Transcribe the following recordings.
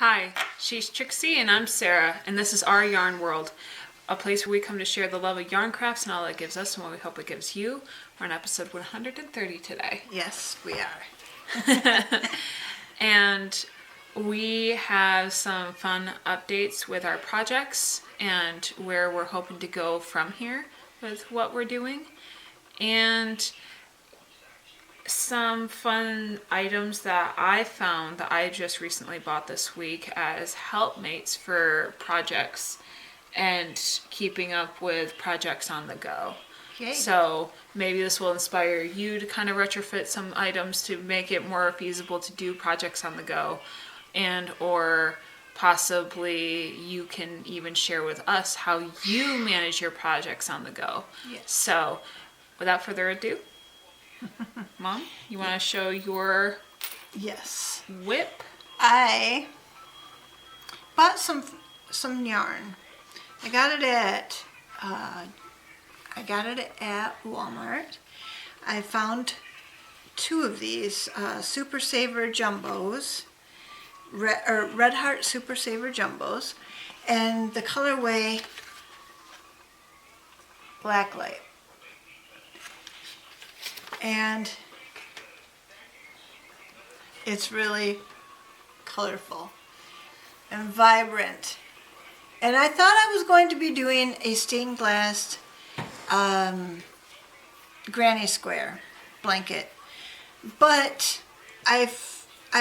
Hi, she's Trixie and I'm Sarah, and this is Our Yarn World, a place where we come to share the love of yarn crafts and all it gives us and what we hope it gives you. We're on episode 130 today. Yes, we are. And we have some fun updates with our projects and where we're hoping to go from here with what we're doing. And some fun items that I found that I just recently bought this week as helpmates for projects and keeping up with projects on the go. Yay. So maybe this will inspire you to kind of retrofit some items to make it more feasible to do projects on the go, and or possibly you can even share with us how you manage your projects on the go. Yes. So without further ado, Mom, you want to show your Yes. whip? I bought some yarn. I got it at Walmart. I found two of these Super Saver Jumbos, Red Heart Super Saver Jumbos, and the colorway Blacklight. And it's really colorful and vibrant. And I thought I was going to be doing a stained glass granny square blanket, but I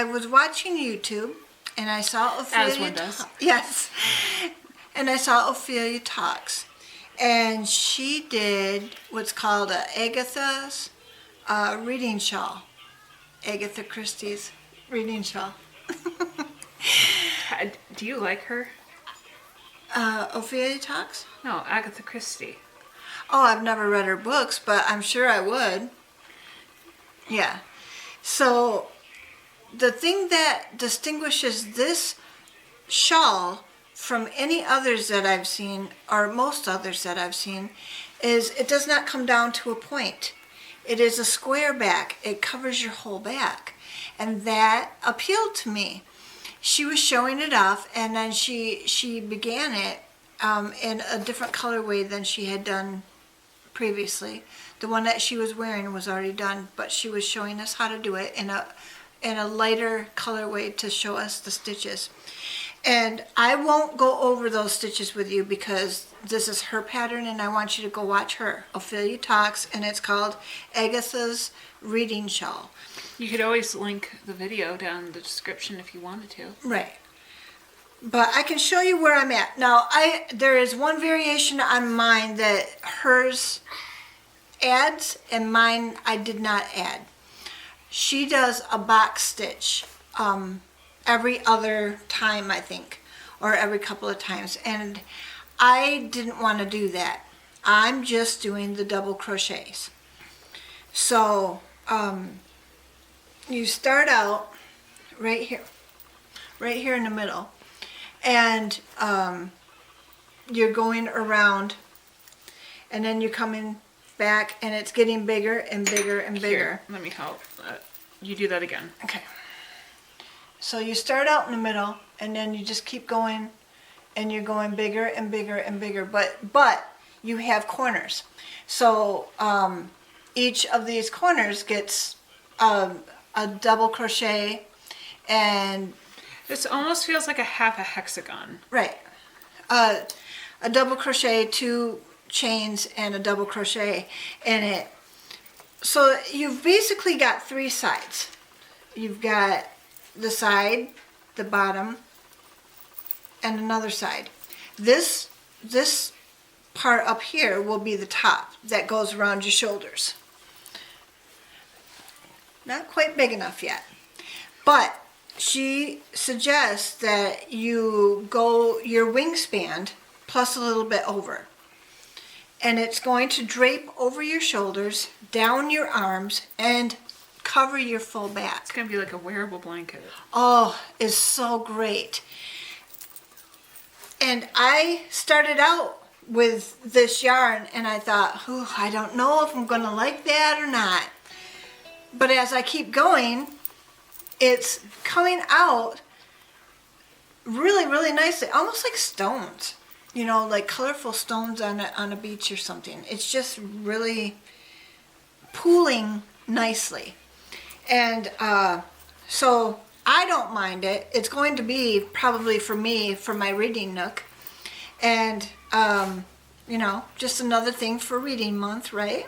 was watching YouTube and I saw Ophelia. As one does. Yes, and I saw Ophelia Talks, and she did what's called a Agatha's reading shawl. Agatha Christie's reading shawl. Do you like her? Ophelia Talks? No, Agatha Christie. Oh, I've never read her books, but I'm sure I would. Yeah. So the thing that distinguishes this shawl from any others that I've seen, or most others that I've seen, is it does not come down to a point. It is a square back. It covers your whole back. And that appealed to me. She was showing it off, and then she began it in a different colorway than she had done previously. The one that she was wearing was already done, but she was showing us how to do it in a lighter colorway to show us the stitches. And I won't go over those stitches with you because this is her pattern and I want you to go watch her. Ophelia Talks, and it's called Agatha's Reading Shawl. You could always link the video down in the description if you wanted to. Right. But I can show you where I'm at. Now, there is one variation on mine that hers adds and mine I did not add. She does a box stitch every other time, I think, or every couple of times, and I didn't want to do that. I'm just doing the double crochets. So you start out right here in the middle, and you're going around, and then you're coming back, and it's getting bigger and bigger and bigger. Here, let me help. You do that again. Okay. So you start out in the middle, and then you just keep going, and you're going bigger and bigger and bigger. But you have corners. So each of these corners gets a double crochet, and This almost feels like a half a hexagon. right, a double crochet, 2 chains, and a double crochet in it. So you've basically got 3 sides. You've got the side, the bottom, and another side. This part up here will be the top that goes around your shoulders. Not quite big enough yet, but she suggests that you go your wingspan plus a little bit over, and it's going to drape over your shoulders, down your arms, and cover your full back. It's going to be like a wearable blanket. Oh, it's so great. And I started out with this yarn and I thought, oh, I don't know if I'm going to like that or not. But as I keep going, it's coming out really, really nicely, almost like stones. You know, like colorful stones on a beach or something. It's just really pooling nicely. And so I don't mind it. It's going to be probably for me, for my reading nook. And, you know, just another thing for reading month, right?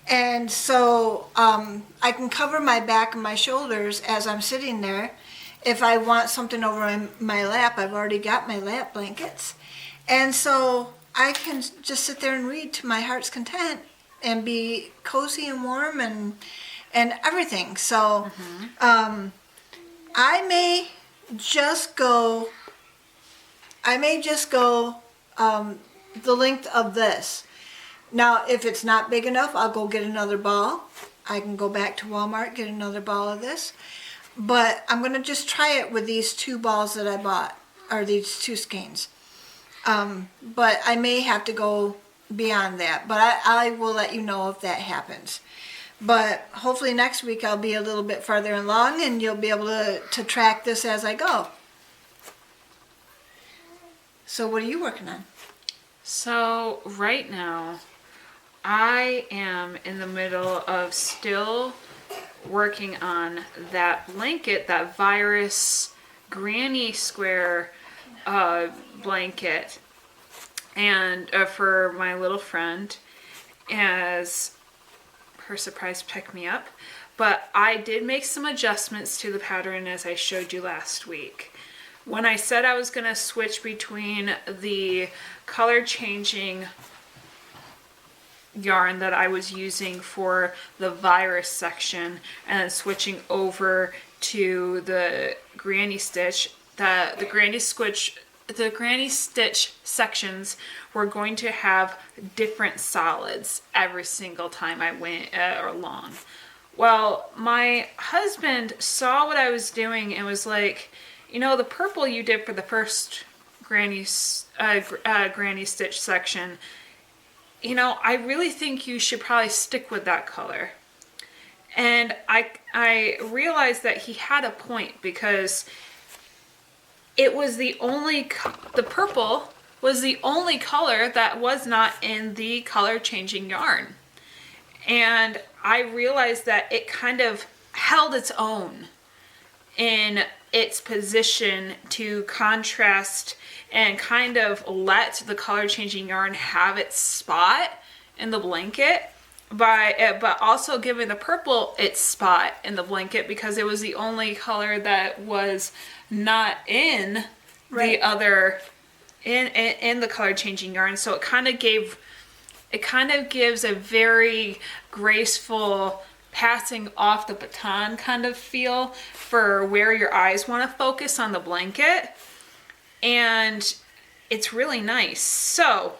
And so I can cover my back and my shoulders as I'm sitting there. If I want something over my lap, I've already got my lap blankets. And so I can just sit there and read to my heart's content and be cozy and warm and everything. So I may just go the length of this. Now, if it's not big enough, I'll go get another ball. I can go back to Walmart, get another ball of this. But I'm going to just try it with these 2 balls that I bought, or these 2 skeins. But I may have to go beyond that. But I will let you know if that happens. But hopefully next week I'll be a little bit farther along and you'll be able to track this as I go. So what are you working on? So right now, I am in the middle of still working on that blanket, that virus granny square blanket, and for my little friend as her surprise pick-me-up. But I did make some adjustments to the pattern as I showed you last week. When I said I was going to switch between the color changing yarn that I was using for the virus section and then switching over to the granny stitch, the granny stitch sections were going to have different solids every single time I went along. Well, my husband saw what I was doing and was like, you know, the purple you did for the first granny stitch section, you know, I really think you should probably stick with that color. And I realized that he had a point, because it was the purple was the only color that was not in the color changing yarn. And I realized that it kind of held its own in its position to contrast and kind of let the color changing yarn have its spot in the blanket, but also giving the purple its spot in the blanket, because it was the only color that was not in the other in the color changing yarn. So it kind of gives a very graceful passing off the baton kind of feel for where your eyes want to focus on the blanket. And it's really nice. So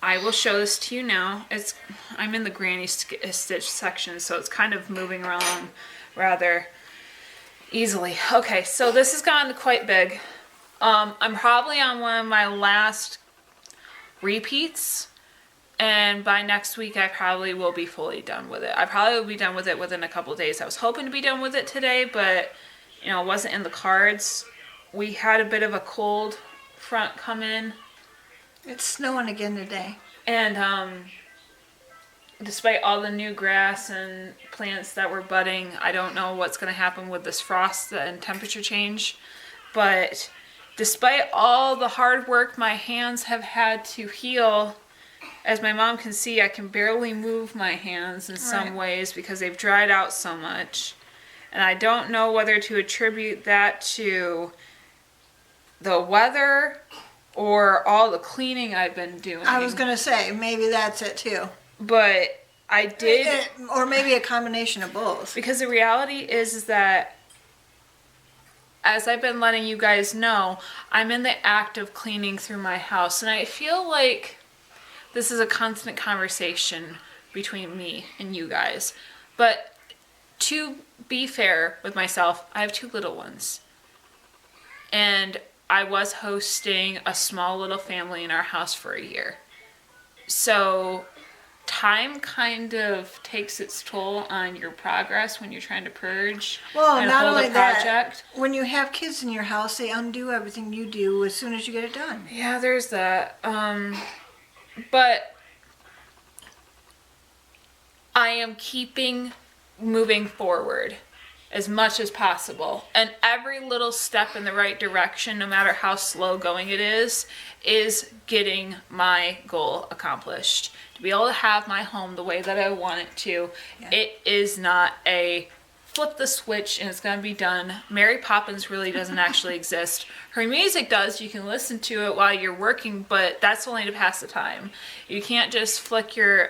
I will show this to you now. I'm in the granny stitch section, so it's kind of moving around rather easily. Okay, so this has gotten quite big. I'm probably on one of my last repeats, and by next week I probably will be fully done with it. I probably will be done with it within a couple days. I was hoping to be done with it today, but you know, it wasn't in the cards. We had a bit of a cold front come in. It's snowing again today. And despite all the new grass and plants that were budding, I don't know what's going to happen with this frost and temperature change. But despite all the hard work my hands have had to heal, as my mom can see, I can barely move my hands in some ways because they've dried out so much. And I don't know whether to attribute that to the weather or all the cleaning I've been doing. I was going to say, maybe that's it too. But I did... Or maybe a combination of both. Because the reality is that, as I've been letting you guys know, I'm in the act of cleaning through my house. And I feel like this is a constant conversation between me and you guys. But to be fair with myself, I have 2 little ones. And I was hosting a small little family in our house for a year. So time kind of takes its toll on your progress when you're trying to purge Well, not hold only a project. that, when you have kids in your house, they undo everything you do as soon as you get it done. Yeah, there's that. But I am moving forward as much as possible. And every little step in the right direction, no matter how slow going it is getting my goal accomplished. To be able to have my home the way that I want it to, it is not a flip the switch and it's going to be done. Mary Poppins really doesn't actually exist. Her music does. You can listen to it while you're working, but that's only to pass the time. You can't just flick your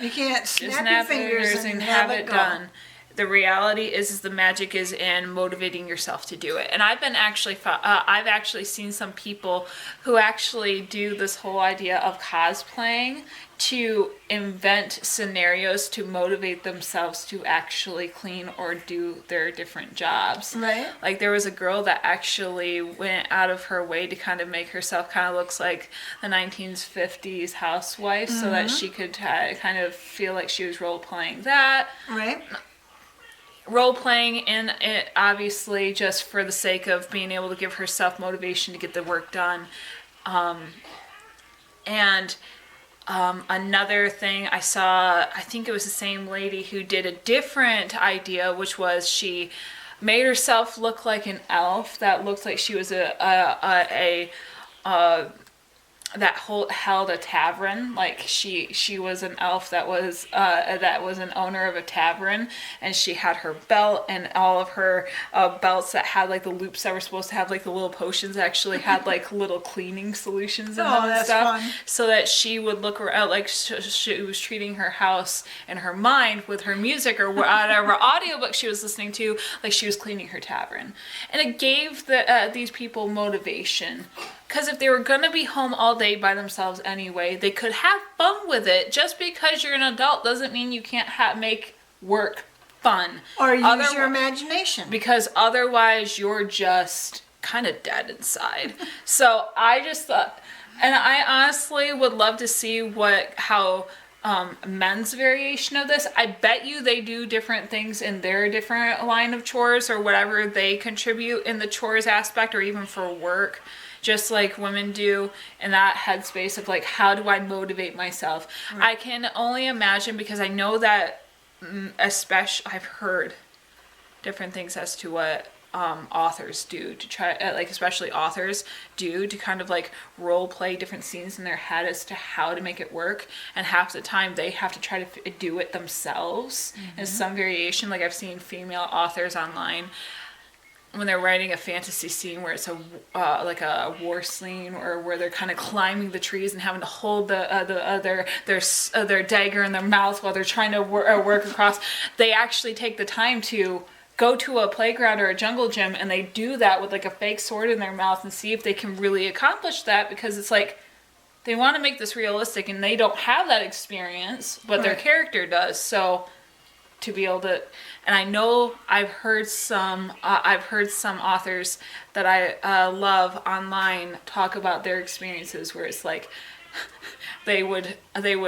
you can't snap your fingers and have it done. The reality is the magic is in motivating yourself to do it. And I've actually seen some people who actually do this whole idea of cosplaying to invent scenarios to motivate themselves to actually clean or do their different jobs. Right. Like there was a girl that actually went out of her way to kind of make herself kind of looks like the 1950s housewife, so that she could kind of feel like she was role playing that. Right. Role playing in it, obviously, just for the sake of being able to give herself motivation to get the work done. Another thing I saw, I think it was the same lady who did a different idea, which was she made herself look like an elf that looked like she was held a tavern. Like she was an elf that was an owner of a tavern, and she had her belt and all of her belts that had like the loops that were supposed to have like the little potions actually had like little cleaning solutions in them and stuff. Fun. So that she would look around like she was treating her house in her mind with her music or whatever audiobook she was listening to, like she was cleaning her tavern. And it gave these people motivation. Because if they were going to be home all day by themselves anyway, they could have fun with it. Just because you're an adult doesn't mean you can't make work fun. Or use your imagination. Because otherwise you're just kind of dead inside. So I just thought, and I honestly would love to see how men's variation of this. I bet you they do different things in their different line of chores or whatever they contribute in the chores aspect or even for work. Just like women do in that headspace of like, how do I motivate myself? Right. I can only imagine, because I know that especially I've heard different things as to what authors do to try, like especially authors do to kind of like role play different scenes in their head as to how to make it work. And half the time they have to try to do it themselves in some variation. Like I've seen female authors online when they're writing a fantasy scene where it's like a war scene or where they're kind of climbing the trees and having to hold their dagger in their mouth while they're trying to work across, they actually take the time to go to a playground or a jungle gym and they do that with like a fake sword in their mouth and see if they can really accomplish that, because it's like they want to make this realistic and they don't have that experience, but their character does. So to be able to, and I know I've heard some authors that I love online talk about their experiences where it's like they would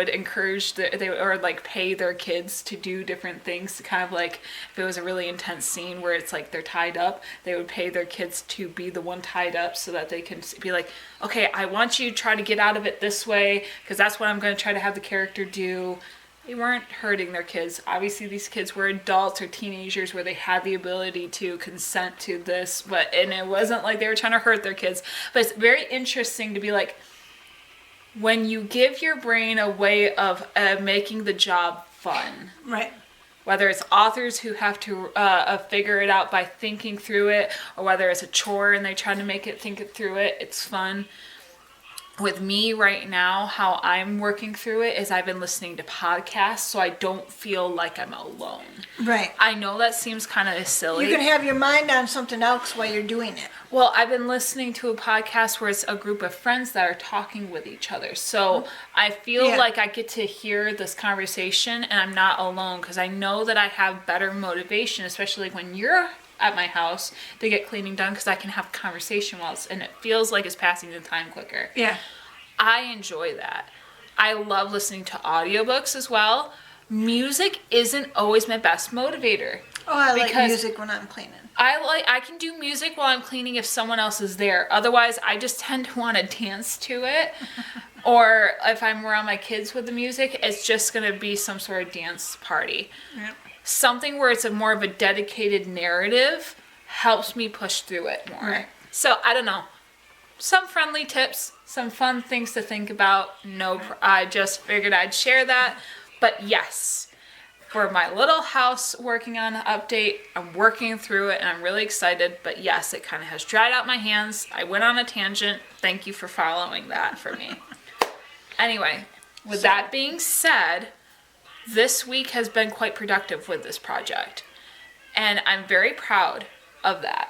encourage or like pay their kids to do different things to kind of like, if it was a really intense scene where it's like they're tied up, they would pay their kids to be the one tied up so that they can be like, okay, I want you to try to get out of it this way because that's what I'm going to try to have the character do. They weren't hurting their kids. Obviously, these kids were adults or teenagers where they had the ability to consent to this, and it wasn't like they were trying to hurt their kids. But it's very interesting to be like, when you give your brain a way of making the job fun. Right. Whether it's authors who have to figure it out by thinking through it, or whether it's a chore and they try to think it through it, it's fun. With me right now, how I'm working through it is I've been listening to podcasts so I don't feel like I'm alone. Right. I know that seems kind of silly. You can have your mind on something else while you're doing it. Well, I've been listening to a podcast where it's a group of friends that are talking with each other. So I feel like I get to hear this conversation and I'm not alone, because I know that I have better motivation, especially when you're at my house, to get cleaning done, because I can have conversation and it feels like it's passing the time quicker. Yeah. I enjoy that. I love listening to audiobooks as well. Music isn't always my best motivator. Oh, I like music when I'm cleaning. I can do music while I'm cleaning if someone else is there. Otherwise, I just tend to want to dance to it. Or if I'm around my kids with the music, it's just going to be some sort of dance party. Yep. Something where it's more of a dedicated narrative helps me push through it more. Right. So, I don't know. Some friendly tips, some fun things to think about. I just figured I'd share that. But yes, for my little house working on an update, I'm working through it and I'm really excited. But yes, it kind of has dried out my hands. I went on a tangent. Thank you for following that for me. Anyway, with that being said, this week has been quite productive with this project. And I'm very proud of that.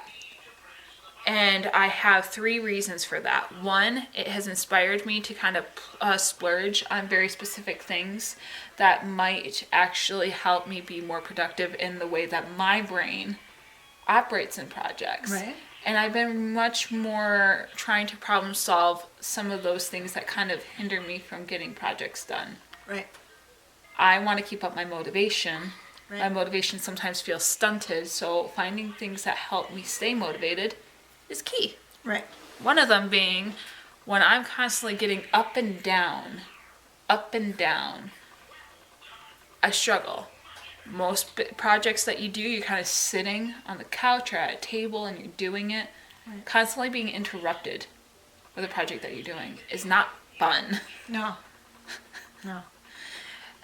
And I have 3 reasons for that. 1, it has inspired me to kind of splurge on very specific things that might actually help me be more productive in the way that my brain operates in projects. Right. And I've been much more trying to problem solve some of those things that kind of hinder me from getting projects done. Right. I want to keep up my motivation. Right. My motivation sometimes feels stunted, so finding things that help me stay motivated is key. Right. One of them being when I'm constantly getting up and down, I struggle. Most projects that you do, you're kind of sitting on the couch or at a table and you're doing it. Right. Constantly being interrupted with a project that you're doing is not fun. No. No.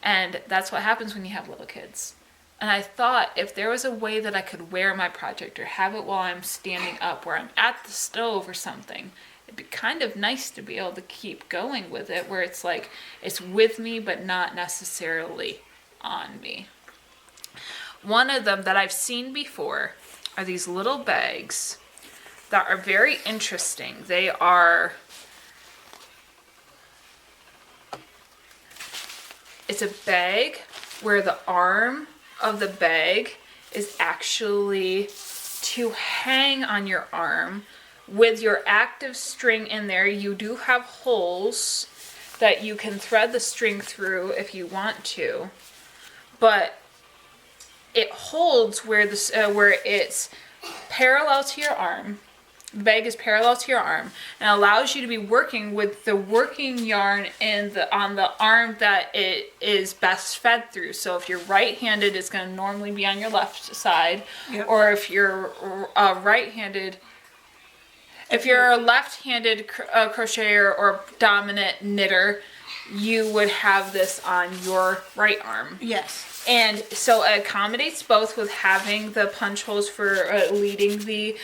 And that's what happens when you have little kids. And I thought if there was a way that I could wear my project or have it while I'm standing up, where I'm at the stove or something, it'd be kind of nice to be able to keep going with it, where it's like it's with me but not necessarily on me. One of them that I've seen before are these little bags that are very interesting. It's a bag where the arm of the bag is actually to hang on your arm with your active string in there. You do have holes that you can thread the string through if you want to, but it holds where it's parallel to your arm. The bag is parallel to your arm and allows you to be working with the working yarn on the arm that it is best fed through. So if you're right-handed, it's going to normally be on your left side. Yep. Or if you're right-handed, if you're a left-handed crocheter or dominant knitter, you would have this on your right arm. Yes. And so it accommodates both with having the punch holes for leading the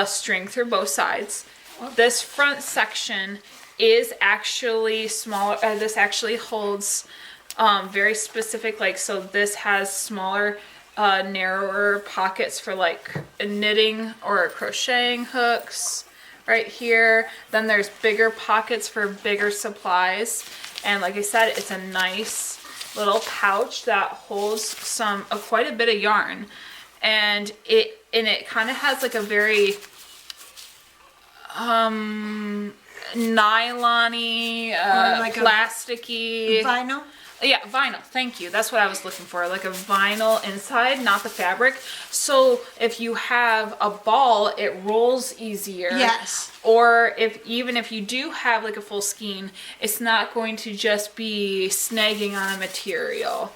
string through both sides. This front section is actually smaller. This actually holds very specific, so this has smaller, narrower pockets for knitting or crocheting hooks right here. Then there's bigger pockets for bigger supplies. And like I said, it's a nice little pouch that holds quite a bit of yarn, and it kind of has a very nylon-y, plasticky Vinyl. Yeah, vinyl. Thank you. That's what I was looking for. Like a vinyl inside, not the fabric. So if you have a ball, it rolls easier. Yes. Or even if you do have a full skein, it's not going to just be snagging on a material.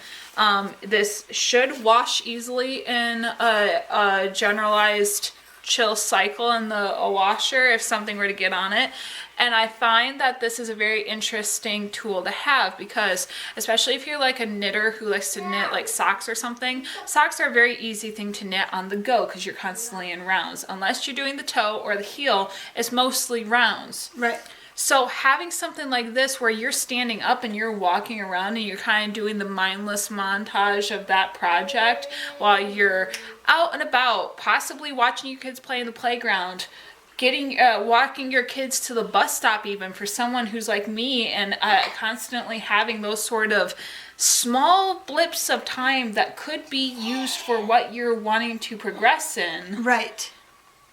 This should wash easily in a generalized chill cycle in the washer if something were to get on it. And I find that this is a very interesting tool to have because, especially if you're a knitter who likes to knit socks or something, socks are a very easy thing to knit on the go because you're constantly in rounds. Unless you're doing the toe or the heel, it's mostly rounds. Right. So having something like this where you're standing up and you're walking around and you're kind of doing the mindless montage of that project while you're out and about, possibly watching your kids play in the playground, walking your kids to the bus stop, even for someone who's like me and constantly having those sort of small blips of time that could be used for what you're wanting to progress in. Right.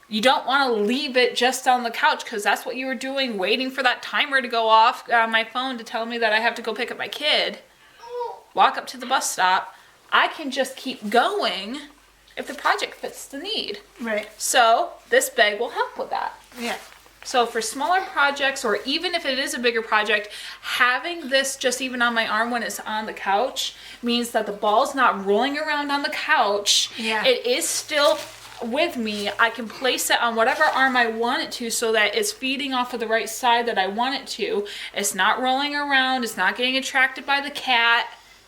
You don't want to leave it just on the couch because that's what you were doing, waiting for that timer to go off on my phone to tell me that I have to go pick up my kid, walk up to the bus stop. I can just keep going if the project fits the need. Right. So this bag will help with that. Yeah. So for smaller projects, or even if it is a bigger project, having this just even on my arm when it's on the couch means that the ball's not rolling around on the couch. Yeah. It is still with me. I can place it on whatever arm I want it to so that it's feeding off of the right side that I want it to. It's not rolling around. It's not getting attracted by the cat,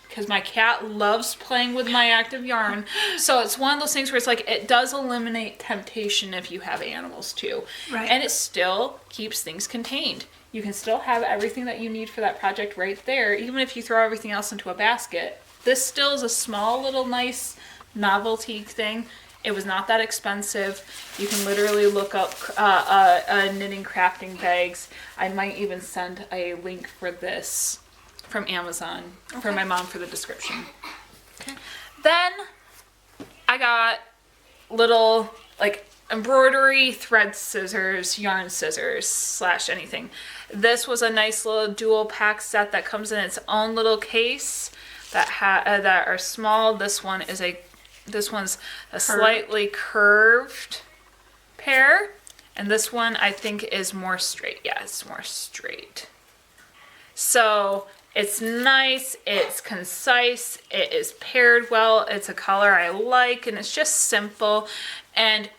because my cat loves playing with my active yarn. So it's one of those things where it's like, it does eliminate temptation if you have animals too. Right. And it still keeps things contained. You can still have everything that you need for that project right there, even if you throw everything else into a basket. This still is a small little nice novelty thing. It was not that expensive. You can literally look up knitting crafting bags. I might even send a link for this from Amazon for my mom for the description. Okay. Then I got little like embroidery thread scissors, yarn scissors / anything. This was a nice little dual pack set that comes in its own little case that that are small. This one's a slightly curved pair, and this one I think is more straight. Yeah, it's more straight. So it's nice, it's concise, it is paired well, it's a color I like, and it's just simple. And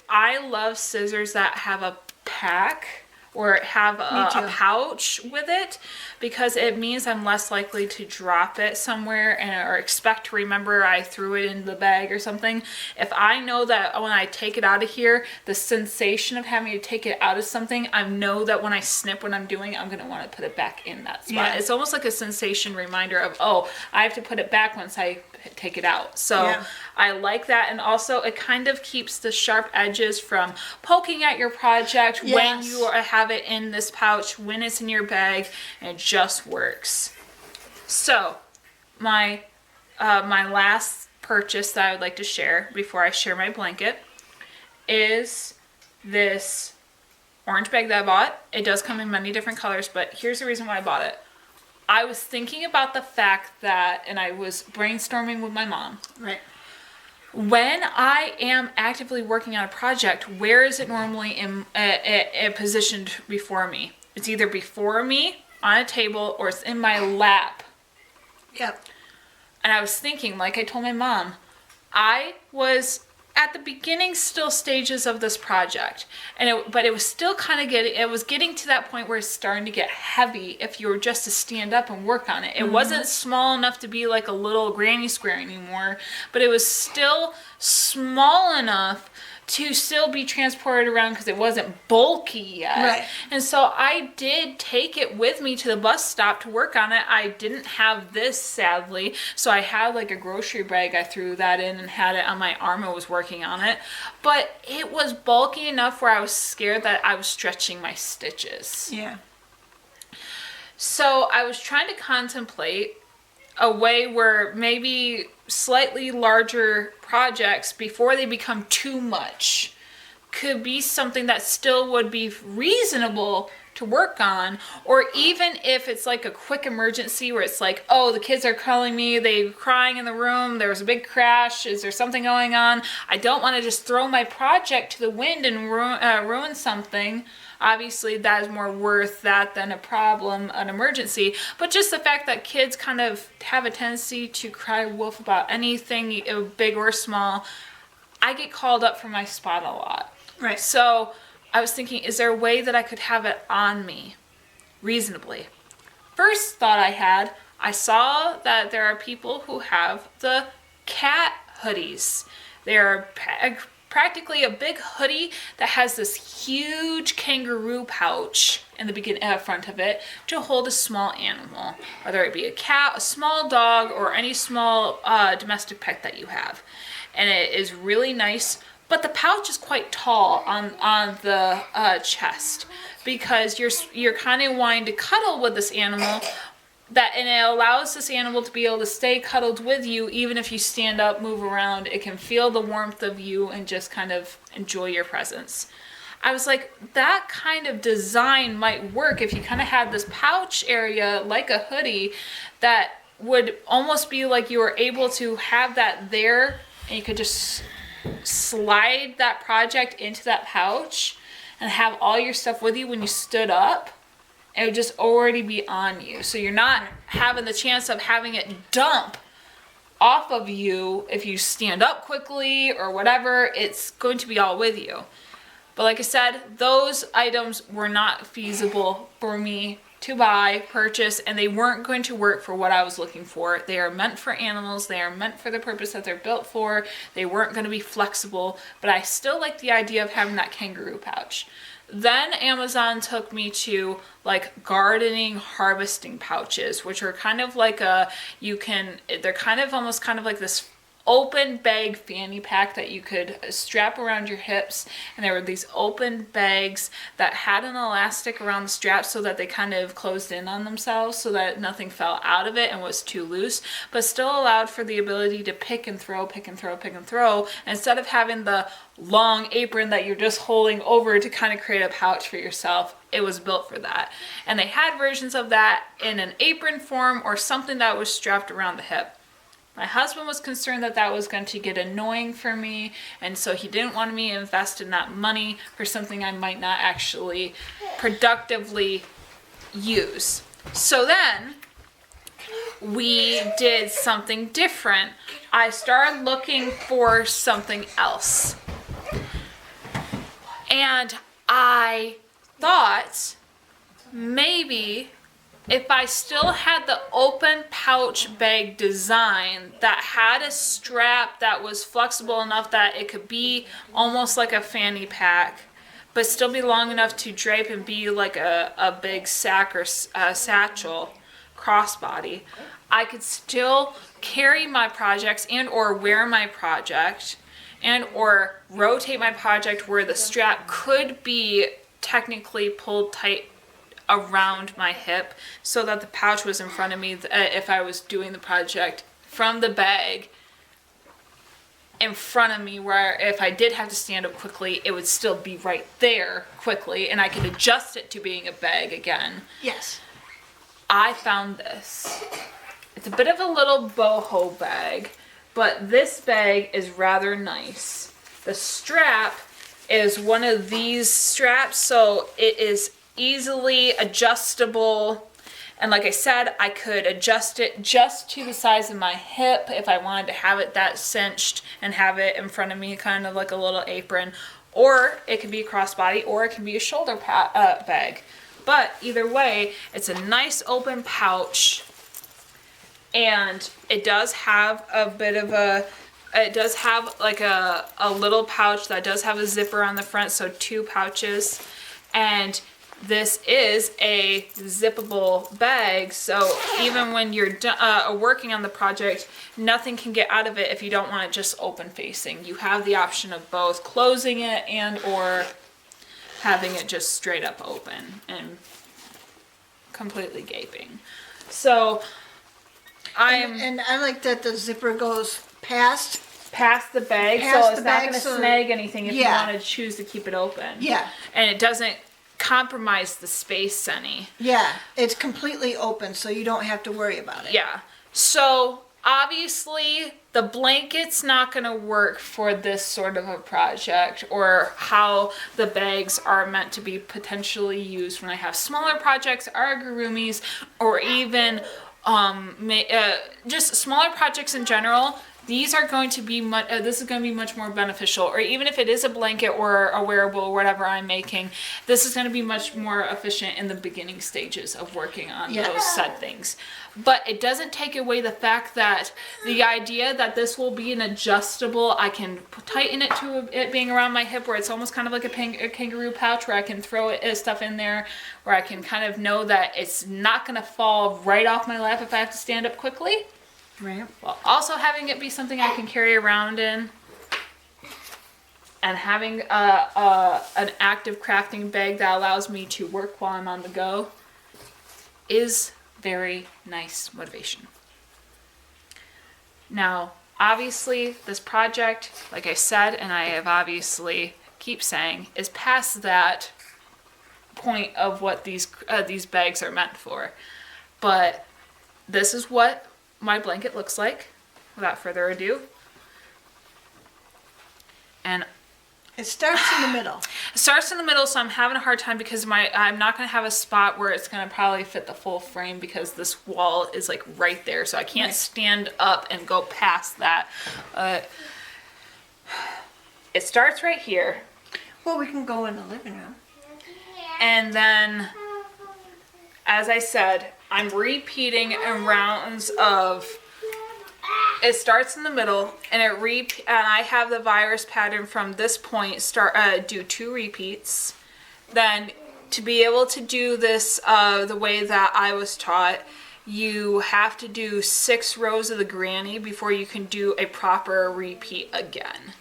I love scissors that have a pack or have a pouch with it, because it means I'm less likely to drop it somewhere or expect to remember I threw it in the bag or something. If I know that when I take it out of here, the sensation of having to take it out of something, I know that when I snip what I'm doing, I'm going to want to put it back in that spot. Yeah. It's almost like a sensation reminder of, oh, I have to put it back once I take it out. So Yeah. I like that. And also it kind of keeps the sharp edges from poking at your project when you have it in this pouch, when it's in your bag, and it just works. So my last purchase that I would like to share before I share my blanket is this orange bag that I bought. It does come in many different colors, but here's the reason why I bought it. I was thinking about the fact that, and I was brainstorming with my mom. Right. When I am actively working on a project, where is it normally positioned before me? It's either before me on a table or it's in my lap. Yep. And I was thinking, like I told my mom, I was at the beginning still stages of this project, but it was still kind of getting to that point where it's starting to get heavy if you were just to stand up and work on it. It wasn't small enough to be like a little granny square anymore, but it was still small enough to still be transported around because it wasn't bulky yet. Right. And so I did take it with me to the bus stop to work on it. I didn't have this, sadly, so I had like a grocery bag. I threw that in and had it on my arm and was working on it. But it was bulky enough where I was scared that I was stretching my stitches. Yeah. So I was trying to contemplate a way where maybe slightly larger projects, before they become too much, could be something that still would be reasonable to work on. Or even if it's like a quick emergency where it's like, oh, the kids are calling me, they're crying in the room, there was a big crash, is there something going on? I don't want to just throw my project to the wind and ruin something. Obviously, that is more worth that than an emergency. But just the fact that kids kind of have a tendency to cry wolf about anything, big or small, I get called up from my spot a lot. Right. So I was thinking, is there a way that I could have it on me reasonably? First thought I saw that there are people who have the cat hoodies. They're practically a big hoodie that has this huge kangaroo pouch in the front of it to hold a small animal, whether it be a cat, a small dog, or any small domestic pet that you have. And it is really nice, but the pouch is quite tall on the chest, because you're kind of wanting to cuddle with this animal, and it allows this animal to be able to stay cuddled with you even if you stand up, move around. It can feel the warmth of you and just kind of enjoy your presence. I was like, that kind of design might work if you kind of had this pouch area like a hoodie that would almost be like you were able to have that there, and you could just slide that project into that pouch and have all your stuff with you when you stood up. It would just already be on you. So you're not having the chance of having it dump off of you if you stand up quickly or whatever. It's going to be all with you. But like I said, those items were not feasible for me to buy, purchase, and they weren't going to work for what I was looking for. They are meant for animals. They are meant for the purpose that they're built for. They weren't going to be flexible, but I still like the idea of having that kangaroo pouch. Then Amazon took me to like gardening harvesting pouches, which are kind of like they're kind of almost kind of like this open bag fanny pack that you could strap around your hips, and there were these open bags that had an elastic around the strap so that they kind of closed in on themselves so that nothing fell out of it and was too loose, but still allowed for the ability to pick and throw instead of having the long apron that you're just holding over to kind of create a pouch for yourself. It was built for that, and they had versions of that in an apron form or something that was strapped around the hip. My husband was concerned that that was going to get annoying for me, and so he didn't want me to invest in that money for something I might not actually productively use. So then we did something different. I started looking for something else. And I thought maybe if I still had the open pouch bag design that had a strap that was flexible enough that it could be almost like a fanny pack, but still be long enough to drape and be like a big sack or satchel crossbody, I could still carry my projects and or wear my project and or rotate my project where the strap could be technically pulled tight around my hip so that the pouch was in front of me if I was doing the project from the bag in front of me, where if I did have to stand up quickly, it would still be right there quickly and I could adjust it to being a bag again. Yes. I found this. It's a bit of a little boho bag, but this bag is rather nice. The strap is one of these straps, so it is easily adjustable, and like I said, I could adjust it just to the size of my hip if I wanted to have it that cinched and have it in front of me kind of like a little apron, or it could be a crossbody, or it can be a shoulder bag. But either way, it's a nice open pouch, and it does have a bit of it does have like a little pouch that does have a zipper on the front, so 2 pouches, and this is a zippable bag, so even when you're working on the project, nothing can get out of it if you don't want it just open facing. You have the option of both closing it and or having it just straight up open and completely gaping. So And I like that the zipper goes past the bag, Past so the it's bag, not going to so- snag anything if Yeah. you want to choose to keep it open. Yeah. And it doesn't compromise the space any. Yeah, it's completely open, so you don't have to worry about it. Yeah. So obviously the blanket's not going to work for this sort of a project, or how the bags are meant to be potentially used when I have smaller projects, amigurumis, or even just smaller projects in general. These are going to be this is going to be much more beneficial, or even if it is a blanket or a wearable or whatever I'm making, this is going to be much more efficient in the beginning stages of working on those said things. But it doesn't take away the fact that the idea that this will be an adjustable, I can tighten it to it being around my hip where it's almost kind of like a kangaroo pouch where I can throw stuff in there, where I can kind of know that it's not going to fall right off my lap if I have to stand up quickly. Right. While also having it be something I can carry around in, and having an active crafting bag that allows me to work while I'm on the go is very nice motivation. Now, obviously, this project, like I said, and I have obviously keep saying, is past that point of what these bags are meant for. But this is what my blanket looks like, without further ado. And It starts in the middle. it starts in the middle, so I'm having a hard time because I'm not going to have a spot where it's going to probably fit the full frame because this wall is like right there, so I can't stand up and go past that. It starts right here. Well, we can go in the living room. And then, as I said, I'm repeating in rounds of, it starts in the middle, and and I have the virus pattern from this point do 2 repeats. Then, to be able to do this the way that I was taught, you have to do 6 rows of the granny before you can do a proper repeat again.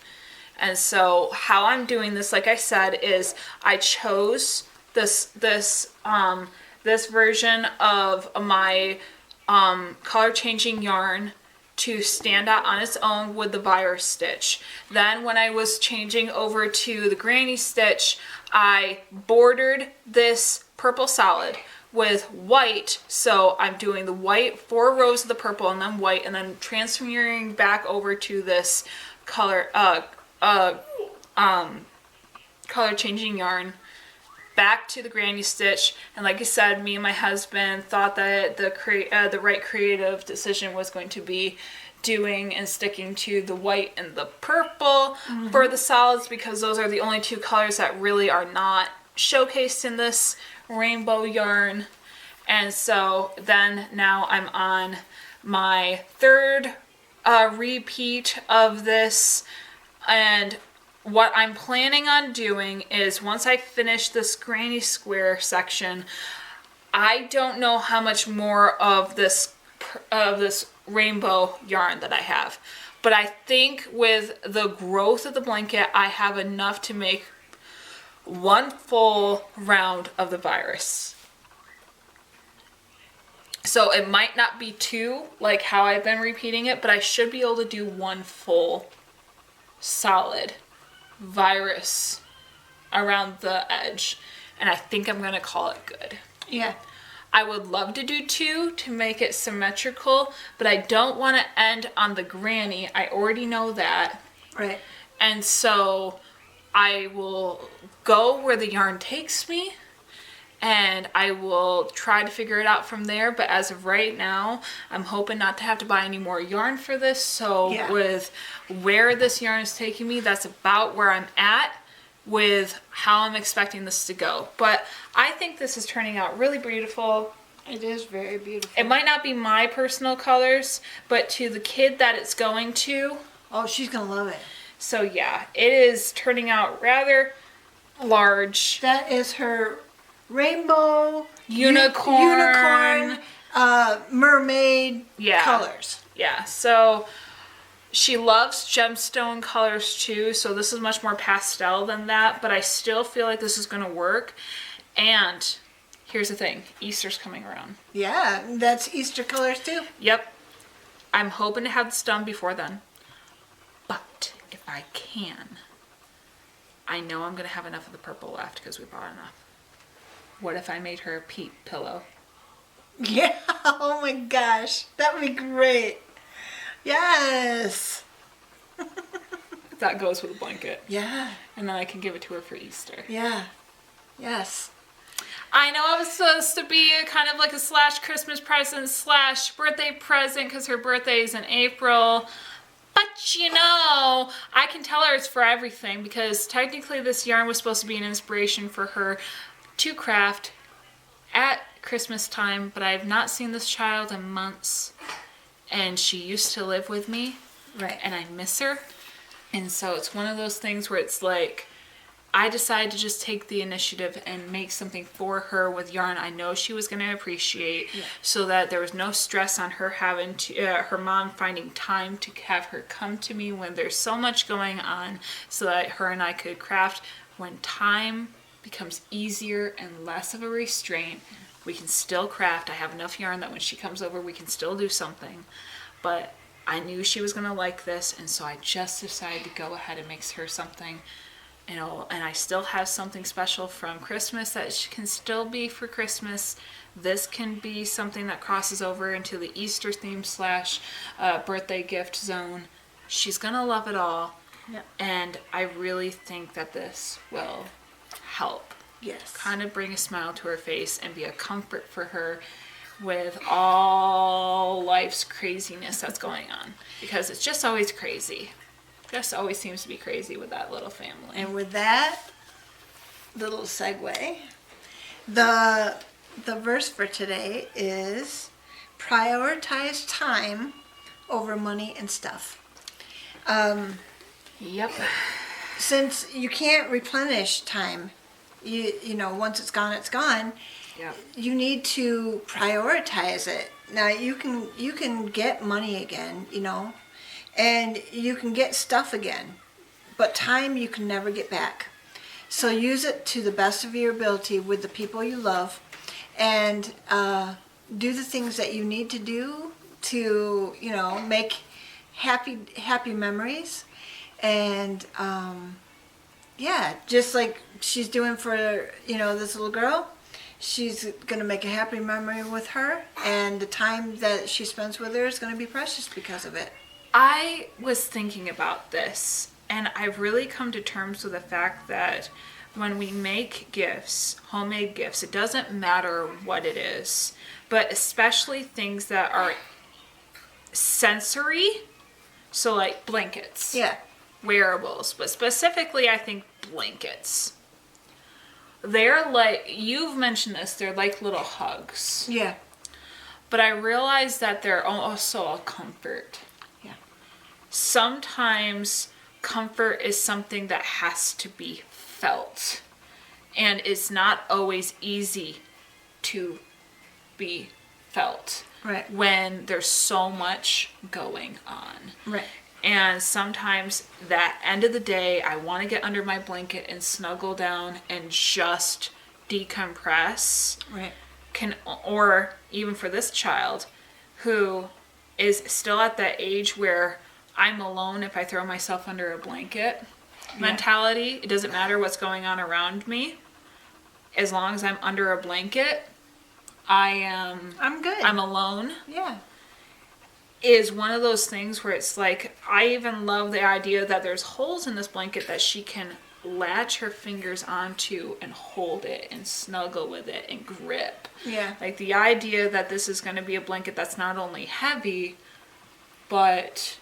And so how I'm doing this, like I said, is I chose this version of my color changing yarn to stand out on its own with the virus stitch. Then when I was changing over to the granny stitch, I bordered this purple solid with white. So I'm doing the white, 4 rows of the purple and then white, and then transferring back over to this color changing yarn back to the granny stitch. And like I said, me and my husband thought that the right creative decision was going to be doing and sticking to the white and the purple for the solids, because those are the only 2 colors that really are not showcased in this rainbow yarn. And so then now I'm on my 3rd repeat of this, and what I'm planning on doing is once I finish this granny square section, I don't know how much more of this rainbow yarn that I have, but I think with the growth of the blanket, I have enough to make 1 full round of the virus. So it might not be 2 like how I've been repeating it, but I should be able to do 1 full solid virus around the edge, and I think I'm gonna call it good. Yeah. I would love to do 2 to make it symmetrical, but I don't want to end on the granny. I already know that. Right. And so I will go where the yarn takes me, and I will try to figure it out from there. But as of right now, I'm hoping not to have to buy any more yarn for this. So with where this yarn is taking me, that's about where I'm at with how I'm expecting this to go. But I think this is turning out really beautiful. It is very beautiful. It might not be my personal colors, but to the kid that it's going to. Oh, she's going to love it. So yeah, it is turning out rather large. That is her rainbow, unicorn, mermaid colors. Yeah, so she loves gemstone colors too, so this is much more pastel than that, but I still feel like this is going to work. And here's the thing, Easter's coming around. Yeah, that's Easter colors too. Yep. I'm hoping to have this done before then. But if I can, I know I'm going to have enough of the purple left because we bought enough. What if I made her a peep pillow? Yeah, oh my gosh, that would be great. Yes. That goes with a blanket. Yeah. And then I can give it to her for Easter. Yeah. Yes. I know it was supposed to be kind of like a / Christmas present / birthday present because her birthday is in April. But you know, I can tell her it's for everything, because technically this yarn was supposed to be an inspiration for her to craft at Christmas time, but I have not seen this child in months, and she used to live with me, right? And I miss her, and so it's one of those things where it's like I decided to just take the initiative and make something for her with yarn I know she was going to appreciate, so that there was no stress on her having to her mom finding time to have her come to me when there's so much going on, so that her and I could craft when time becomes easier and less of a restraint. We can still craft. I have enough yarn that when she comes over, we can still do something. But I knew she was going to like this, and so I just decided to go ahead and make her something, you know, and I still have something special from Christmas that can still be for Christmas. This can be something that crosses over into the Easter theme / birthday gift zone. She's going to love it all. Yep. And I really think that this will help. Yes. Kind of bring a smile to her face and be a comfort for her with all life's craziness that's going on. Because it's just always crazy. Just always seems to be crazy with that little family. And with that little segue, the verse for today is prioritize time over money and stuff. Yep. Since you can't replenish time, you know, once it's gone, it's gone. Yep. You need to prioritize it. Now you can get money again, you know, and you can get stuff again, but time you can never get back. So use it to the best of your ability with the people you love, and do the things that you need to do to, you know, make happy memories. And yeah, just like she's doing for, you know, this little girl, she's gonna make a happy memory with her, and the time that she spends with her is gonna be precious because of it. I was thinking about this, and I've really come to terms with the fact that when we make gifts, homemade gifts, it doesn't matter what it is, but especially things that are sensory, so like blankets. Yeah. Wearables, but specifically I think blankets. They're like, you've mentioned this, they're like little hugs. Yeah. But I realize that they're also a comfort. Yeah. Sometimes comfort is something that has to be felt. And it's not always easy to be felt. Right. When there's so much going on. Right. And sometimes that end of the day, I want to get under my blanket and snuggle down and just decompress. Right. Or even for this child who is still at that age where I'm alone if I throw myself under a blanket mentality. It doesn't matter what's going on around me. As long as I'm under a blanket, I'm good. I'm alone. Yeah. Is one of those things where it's like, I even love the idea that there's holes in this blanket that she can latch her fingers onto and hold it and snuggle with it and grip. Yeah. Like the idea that this is going to be a blanket that's not only heavy, but...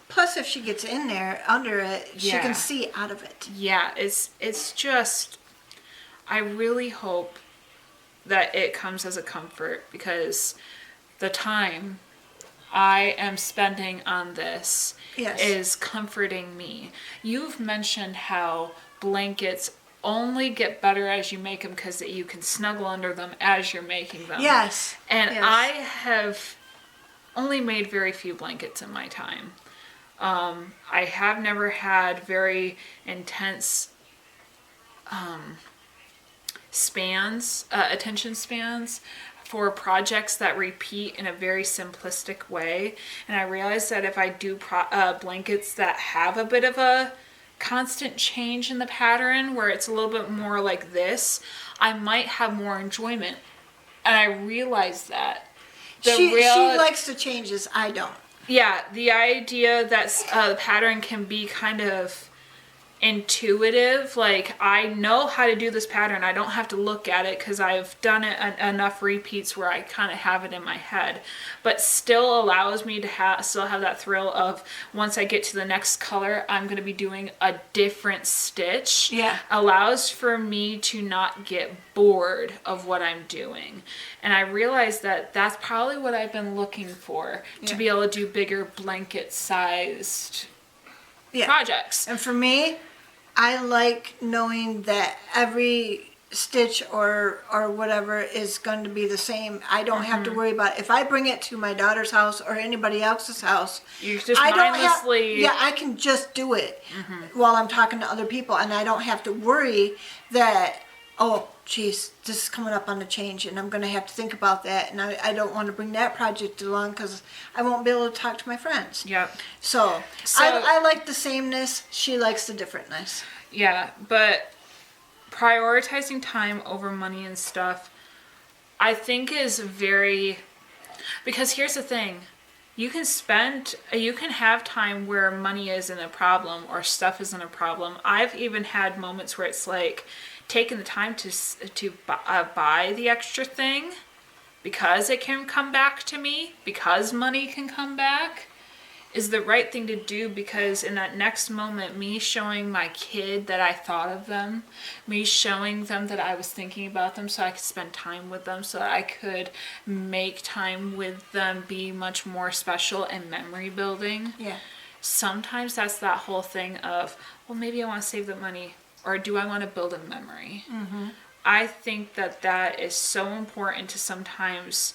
Plus, if she gets in there, under it, she Yeah. can see out of it. Yeah, it's just... I really hope that it comes as a comfort, because the time I am spending on this Yes. is comforting me. You've mentioned how blankets only get better as you make them because you can snuggle under them as you're making them. Yes. And Yes. I have only made very few blankets in my time. I have never had very intense attention spans for projects that repeat in a very simplistic way. And I realize that if I do blankets that have a bit of a constant change in the pattern, where it's a little bit more like this, I might have more enjoyment. And I realize that. She likes the changes. I don't. Yeah, the idea that the pattern can be kind of intuitive, like I know how to do this pattern, I don't have to look at it because I've done it enough repeats where I kind of have it in my head, but still allows me to still have that thrill of once I get to the next color I'm going to be doing a different stitch. Yeah. Allows for me to not get bored of what I'm doing. And I realize that that's probably what I've been looking for, to be able to do bigger blanket sized projects. And for me, I like knowing that every stitch or whatever is going to be the same. I don't have to worry about it. If I bring it to my daughter's house or anybody else's house, you just mindlessly... I can just do it while I'm talking to other people, and I don't have to worry that, oh, geez, this is coming up on a change, and I'm going to have to think about that, and I don't want to bring that project along because I won't be able to talk to my friends. Yep. So So- I like the sameness. She likes the differentness. Yeah, but prioritizing time over money and stuff, I think is very, because here's the thing. You can have time where money isn't a problem or stuff isn't a problem. I've even had moments where it's like taking the time to buy the extra thing because it can come back to me, because money can come back, is the right thing to do, because in that next moment, me showing my kid that I thought of them, me showing them that I was thinking about them so I could spend time with them, so that I could make time with them be much more special and memory building. Yeah. Sometimes that's that whole thing of, well, maybe I want to save the money, or do I want to build a memory? Mm-hmm. I think that is so important to sometimes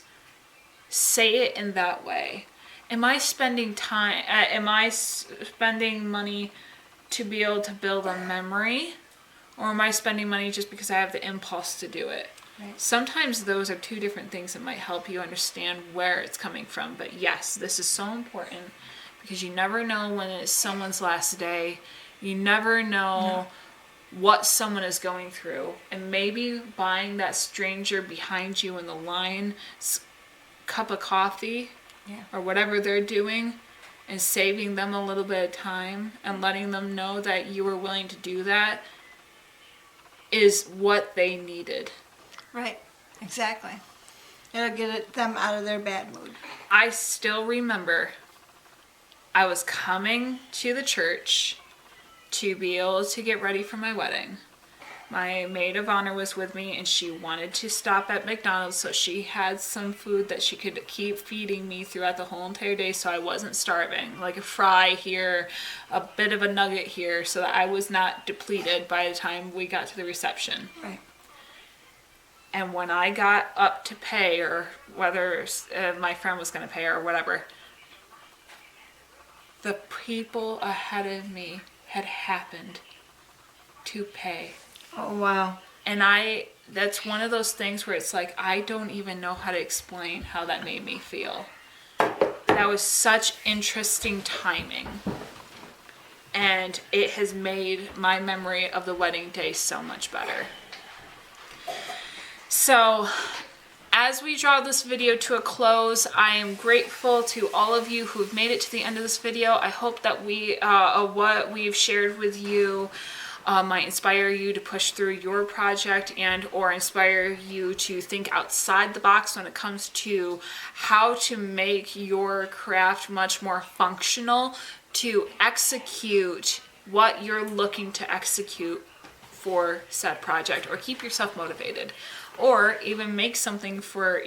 say it in that way. Am I spending time, am I spending money to be able to build a memory? Or am I spending money just because I have the impulse to do it? Right. Sometimes those are two different things that might help you understand where it's coming from. But yes, this is so important because you never know when it's someone's last day. You never know what someone is going through. And maybe buying that stranger behind you in the line cup of coffee or whatever they're doing, and saving them a little bit of time and letting them know that you were willing to do that is what they needed. Right. Exactly. It'll get them out of their bad mood. I still remember I was coming to the church to be able to get ready for my wedding. My maid of honor was with me, and she wanted to stop at McDonald's, so she had some food that she could keep feeding me throughout the whole entire day so I wasn't starving. Like a fry here, a bit of a nugget here, so that I was not depleted by the time we got to the reception. Right. And when I got up to pay, or whether my friend was going to pay or whatever, the people ahead of me had happened to pay. Oh, wow. And that's one of those things where it's like, I don't even know how to explain how that made me feel. That was such interesting timing. And it has made my memory of the wedding day so much better. So, as we draw this video to a close, I am grateful to all of you who've made it to the end of this video. I hope that what we've shared with you might inspire you to push through your project and or inspire you to think outside the box when it comes to how to make your craft much more functional to execute what you're looking to execute for said project, or keep yourself motivated, or even make something for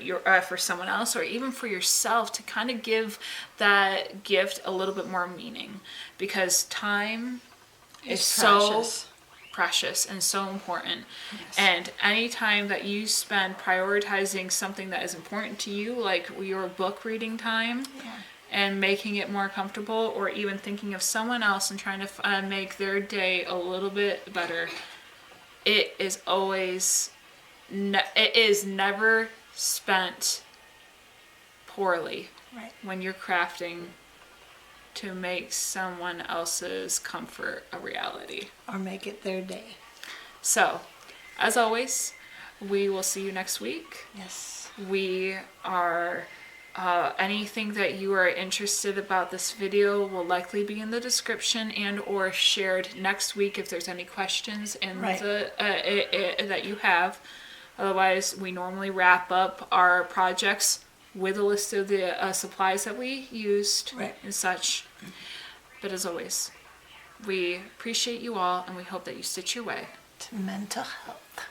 for someone else, or even for yourself, to kind of give that gift a little bit more meaning, because time is so precious and so important. Yes. And any time that you spend prioritizing something that is important to you, like your book reading time, and making it more comfortable, or even thinking of someone else and trying to make their day a little bit better, it is always it is never spent poorly. Right. When you're crafting to make someone else's comfort a reality. Or make it their day. So, as always, we will see you next week. Yes. We are, anything that you are interested about this video will likely be in the description and or shared next week if there's any questions in that you have. Otherwise, we normally wrap up our projects with a list of the supplies that we used and such. But as always, we appreciate you all, and we hope that you stitch your way to mental health.